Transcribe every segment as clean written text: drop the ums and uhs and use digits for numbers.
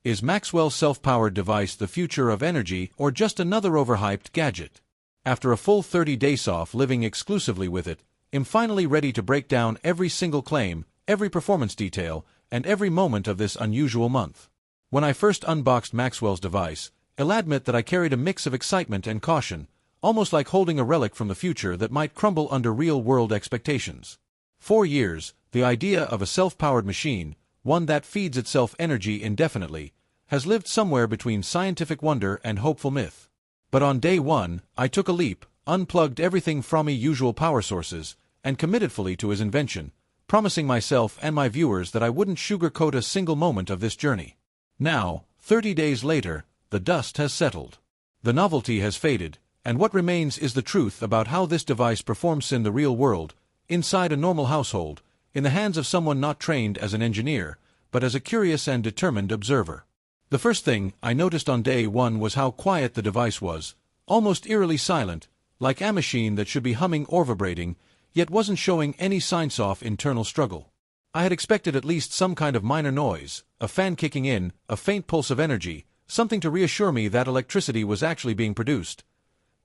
Is Maxwell's self-powered device the future of energy or just another overhyped gadget? After a full 30 days off living exclusively with it, I'm finally ready to break down every single claim, every performance detail, and every moment of this unusual month. When I first unboxed Maxwell's device, I'll admit that I carried a mix of excitement and caution, almost like holding a relic from the future that might crumble under real-world expectations. For years, the idea of a self-powered machine, one that feeds itself energy indefinitely, has lived somewhere between scientific wonder and hopeful myth. But on day one, I took a leap, unplugged everything from my usual power sources, and committed fully to his invention, promising myself and my viewers that I wouldn't sugarcoat a single moment of this journey. Now, 30 days later, the dust has settled. The novelty has faded, and what remains is the truth about how this device performs in the real world, inside a normal household, in the hands of someone not trained as an engineer, but as a curious and determined observer. The first thing I noticed on day one was how quiet the device was, almost eerily silent, like a machine that should be humming or vibrating, yet wasn't showing any signs of internal struggle. I had expected at least some kind of minor noise, a fan kicking in, a faint pulse of energy, something to reassure me that electricity was actually being produced.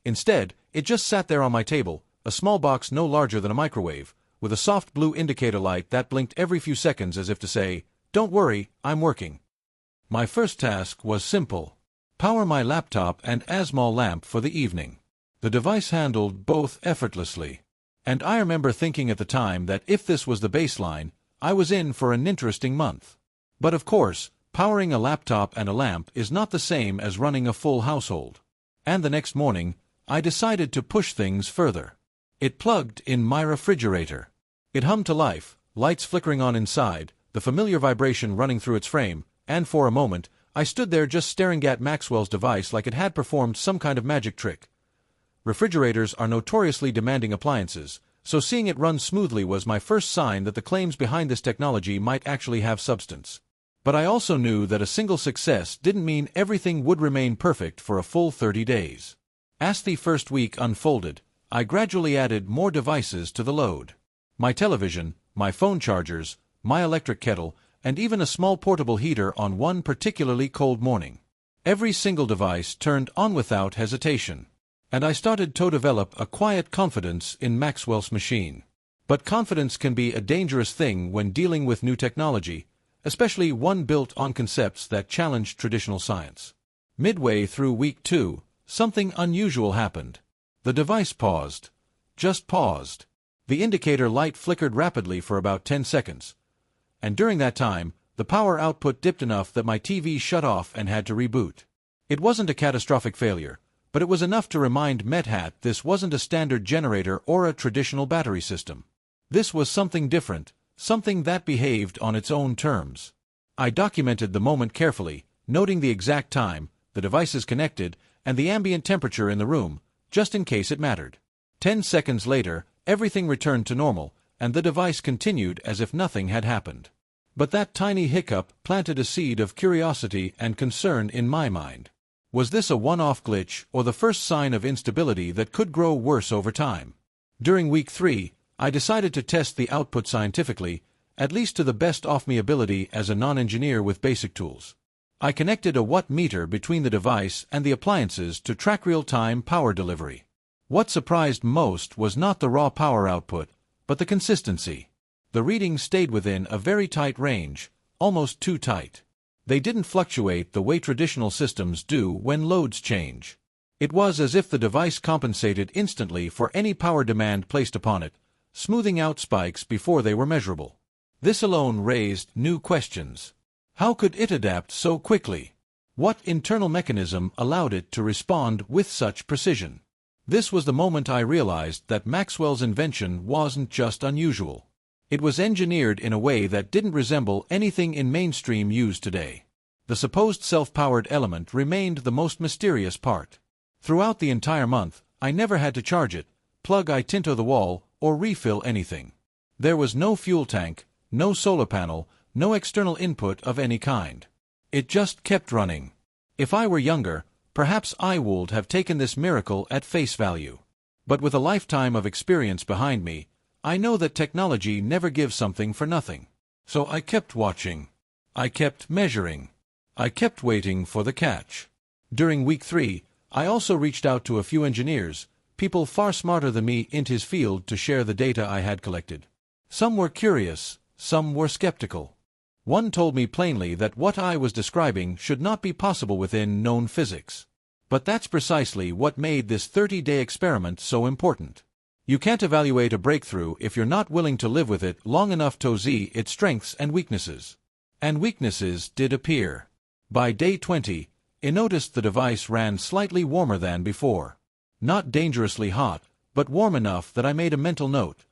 Instead, it just sat there on my table, a small box no larger than a microwave, with a soft blue indicator light that blinked every few seconds as if to say, "Don't worry, I'm working." My first task was simple: power my laptop and ASML lamp for the evening. The device handled both effortlessly. And I remember thinking at the time that if this was the baseline, I was in for an interesting month. But of course, powering a laptop and a lamp is not the same as running a full household. And the next morning, I decided to push things further. It plugged in my refrigerator. It hummed to life, lights flickering on inside, the familiar vibration running through its frame, and for a moment, I stood there just staring at Maxwell's device like it had performed some kind of magic trick. Refrigerators are notoriously demanding appliances, so seeing it run smoothly was my first sign that the claims behind this technology might actually have substance. But I also knew that a single success didn't mean everything would remain perfect for a full 30 days. As the first week unfolded, I gradually added more devices to the load. My television, my phone chargers, my electric kettle, and even a small portable heater on one particularly cold morning. Every single device turned on without hesitation. And I started to develop a quiet confidence in Maxwell's machine. But confidence can be a dangerous thing when dealing with new technology, especially one built on concepts that challenge traditional science. Midway through week 2, something unusual happened. The device paused. Just paused. The indicator light flickered rapidly for about 10 seconds. And during that time, the power output dipped enough that my TV shut off and had to reboot. It wasn't a catastrophic failure, but it was enough to remind MetHat this wasn't a standard generator or a traditional battery system. This was something different, something that behaved on its own terms. I documented the moment carefully, noting the exact time, the devices connected, and the ambient temperature in the room, just in case it mattered. 10 seconds later, everything returned to normal, and the device continued as if nothing had happened. But that tiny hiccup planted a seed of curiosity and concern in my mind. Was this a one-off glitch or the first sign of instability that could grow worse over time? During week 3, I decided to test the output scientifically, at least to the best of my ability as a non-engineer with basic tools. I connected a watt meter between the device and the appliances to track real-time power delivery. What surprised most was not the raw power output, but the consistency. The readings stayed within a very tight range, almost too tight. They didn't fluctuate the way traditional systems do when loads change. It was as if the device compensated instantly for any power demand placed upon it, smoothing out spikes before they were measurable. This alone raised new questions. How could it adapt so quickly? What internal mechanism allowed it to respond with such precision? This was the moment I realized that Maxwell's invention wasn't just unusual. It was engineered in a way that didn't resemble anything in mainstream use today. The supposed self-powered element remained the most mysterious part. Throughout the entire month, I never had to charge it, plug it into the wall, or refill anything. There was no fuel tank, no solar panel, no external input of any kind. It just kept running. If I were younger, perhaps I would have taken this miracle at face value. But with a lifetime of experience behind me, I know that technology never gives something for nothing. So I kept watching. I kept measuring. I kept waiting for the catch. During week 3, I also reached out to a few engineers, people far smarter than me in his field, to share the data I had collected. Some were curious, some were skeptical. One told me plainly that what I was describing should not be possible within known physics. But that's precisely what made this 30-day experiment so important. You can't evaluate a breakthrough if you're not willing to live with it long enough to see its strengths and weaknesses. And weaknesses did appear. By day 20, I noticed the device ran slightly warmer than before. Not dangerously hot, but warm enough that I made a mental note.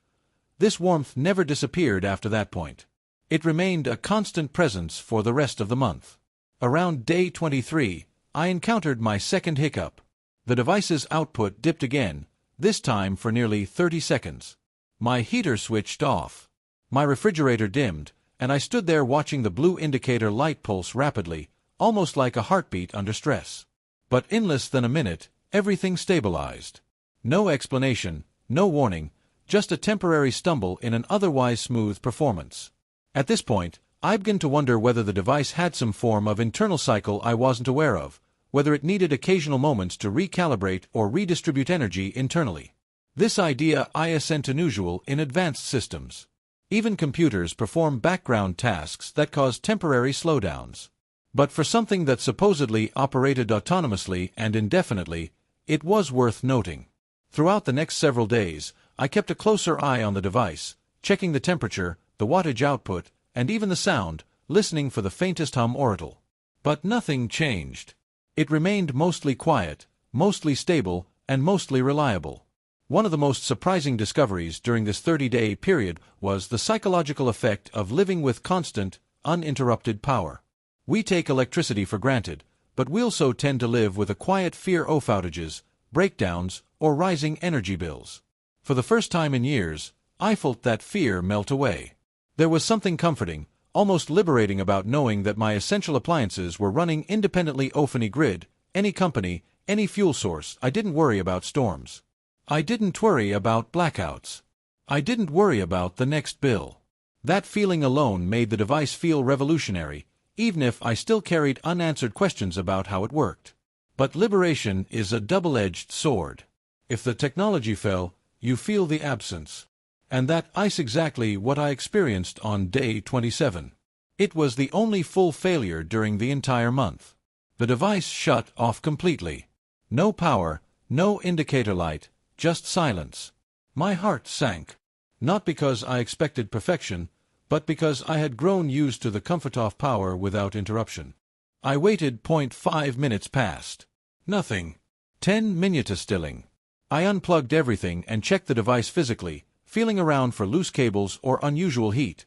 This warmth never disappeared after that point. It remained a constant presence for the rest of the month. Around day 23, I encountered my second hiccup. The device's output dipped again, this time for nearly 30 seconds. My heater switched off. My refrigerator dimmed, and I stood there watching the blue indicator light pulse rapidly, almost like a heartbeat under stress. But in less than a minute, everything stabilized. No explanation, no warning, just a temporary stumble in an otherwise smooth performance. At this point, I began to wonder whether the device had some form of internal cycle I wasn't aware of, whether it needed occasional moments to recalibrate or redistribute energy internally. This idea isn't unusual in advanced systems. Even computers perform background tasks that cause temporary slowdowns. But for something that supposedly operated autonomously and indefinitely, it was worth noting. Throughout the next several days, I kept a closer eye on the device, checking the temperature, the wattage output, and even the sound, listening for the faintest hum or rattle. But nothing changed. It remained mostly quiet, mostly stable, and mostly reliable. One of the most surprising discoveries during this 30-day period was the psychological effect of living with constant, uninterrupted power. We take electricity for granted, but we also tend to live with a quiet fear of outages, breakdowns, or rising energy bills. For the first time in years, I felt that fear melt away. There was something comforting, almost liberating about knowing that my essential appliances were running independently of any grid, any company, any fuel source. I didn't worry about storms. I didn't worry about blackouts. I didn't worry about the next bill. That feeling alone made the device feel revolutionary, even if I still carried unanswered questions about how it worked. But liberation is a double-edged sword. If the technology fell, you feel the absence. And that is exactly what I experienced on day 27. It was the only full failure during the entire month. The device shut off completely. No power, no indicator light, just silence. My heart sank. Not because I expected perfection, but because I had grown used to the comfort of power without interruption. I waited. 0.5 minutes passed. Nothing. 10 minutes stilling. I unplugged everything and checked the device physically, feeling around for loose cables or unusual heat.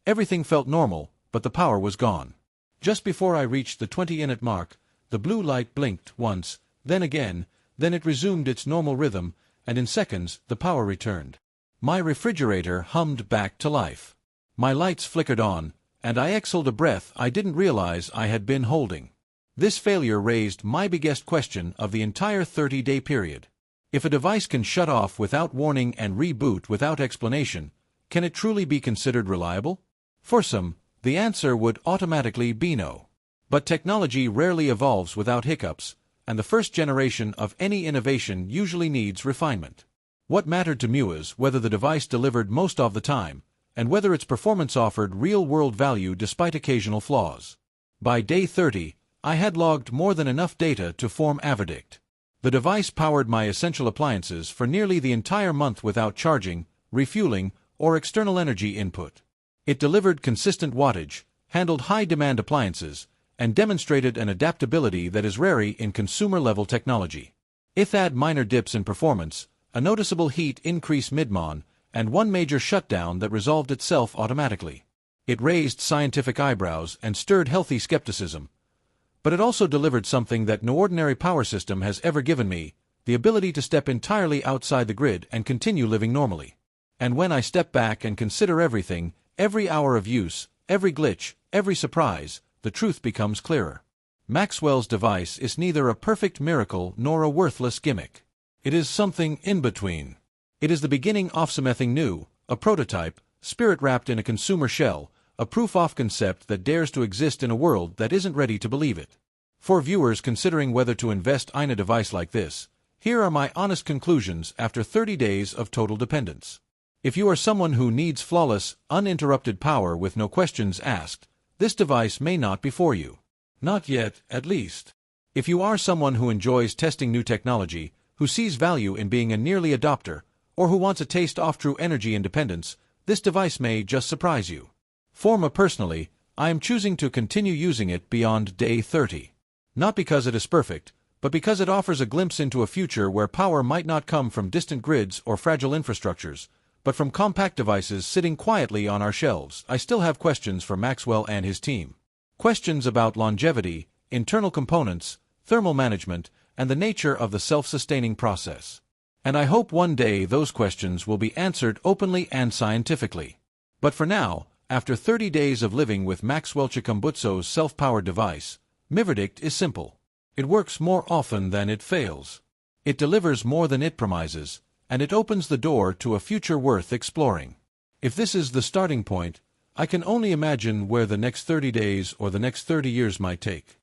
Everything felt normal, but the power was gone. Just before I reached the 20-minute mark, the blue light blinked once, then again, then it resumed its normal rhythm, and in seconds the power returned. My refrigerator hummed back to life. My lights flickered on, and I exhaled a breath I didn't realize I had been holding. This failure raised my biggest question of the entire 30-day period. If a device can shut off without warning and reboot without explanation, can it truly be considered reliable? For some, the answer would automatically be no. But technology rarely evolves without hiccups, and the first generation of any innovation usually needs refinement. What mattered to me was whether the device delivered most of the time, and whether its performance offered real-world value despite occasional flaws. By day 30, I had logged more than enough data to form a verdict. The device powered my essential appliances for nearly the entire month without charging, refueling, or external energy input. It delivered consistent wattage, handled high-demand appliances, and demonstrated an adaptability that is rare in consumer-level technology. It had minor dips in performance, a noticeable heat increase mid-mon, and one major shutdown that resolved itself automatically. It raised scientific eyebrows and stirred healthy skepticism. But it also delivered something that no ordinary power system has ever given me, the ability to step entirely outside the grid and continue living normally. And when I step back and consider everything, every hour of use, every glitch, every surprise, the truth becomes clearer. Maxwell's device is neither a perfect miracle nor a worthless gimmick. It is something in between. It is the beginning of something new, a prototype, spirit wrapped in a consumer shell, a proof-of concept that dares to exist in a world that isn't ready to believe it. For viewers considering whether to invest in a device like this, here are my honest conclusions after 30 days of total dependence. If you are someone who needs flawless, uninterrupted power with no questions asked, this device may not be for you. Not yet, at least. If you are someone who enjoys testing new technology, who sees value in being an early adopter, or who wants a taste of true energy independence, this device may just surprise you. For me personally, I am choosing to continue using it beyond day 30. Not because it is perfect, but because it offers a glimpse into a future where power might not come from distant grids or fragile infrastructures, but from compact devices sitting quietly on our shelves. I still have questions for Maxwell and his team. Questions about longevity, internal components, thermal management, and the nature of the self-sustaining process. And I hope one day those questions will be answered openly and scientifically. But for now, after 30 days of living with Maxwell Chikumbutso's self-powered device, my verdict is simple. It works more often than it fails. It delivers more than it promises, and it opens the door to a future worth exploring. If this is the starting point, I can only imagine where the next 30 days or the next 30 years might take.